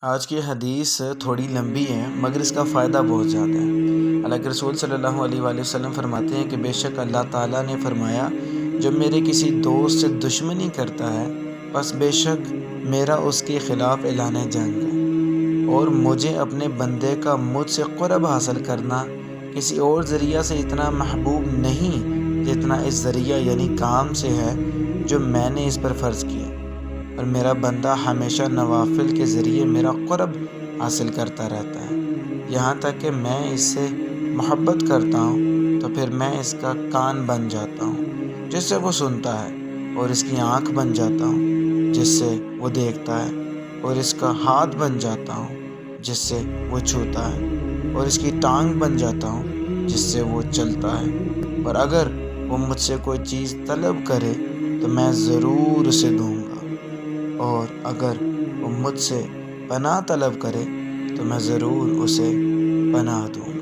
آج کی حدیث تھوڑی لمبی ہے مگر اس کا فائدہ بہت زیادہ ہے۔ اللہ کے رسول صلی اللہ علیہ وآلہ وسلم فرماتے ہیں کہ بے شک اللہ تعالیٰ نے فرمایا، جب میرے کسی دوست سے دشمنی کرتا ہے بس بے شک میرا اس کے خلاف اعلان جنگ ہے، اور مجھے اپنے بندے کا مجھ سے قرب حاصل کرنا کسی اور ذریعہ سے اتنا محبوب نہیں جتنا اس ذریعہ یعنی کام سے ہے جو میں نے اس پر فرض کیا، اور میرا بندہ ہمیشہ نوافل کے ذریعے میرا قرب حاصل کرتا رہتا ہے، یہاں تک کہ میں اس سے محبت کرتا ہوں تو پھر میں اس کا کان بن جاتا ہوں جس سے وہ سنتا ہے، اور اس کی آنکھ بن جاتا ہوں جس سے وہ دیکھتا ہے، اور اس کا ہاتھ بن جاتا ہوں جس سے وہ چھوتا ہے، اور اس کی ٹانگ بن جاتا ہوں جس سے وہ چلتا ہے، اور اگر وہ مجھ سے کوئی چیز طلب کرے تو میں ضرور اسے دوں گا، اور اگر وہ مجھ سے پناہ طلب کرے تو میں ضرور اسے پناہ دوں گا۔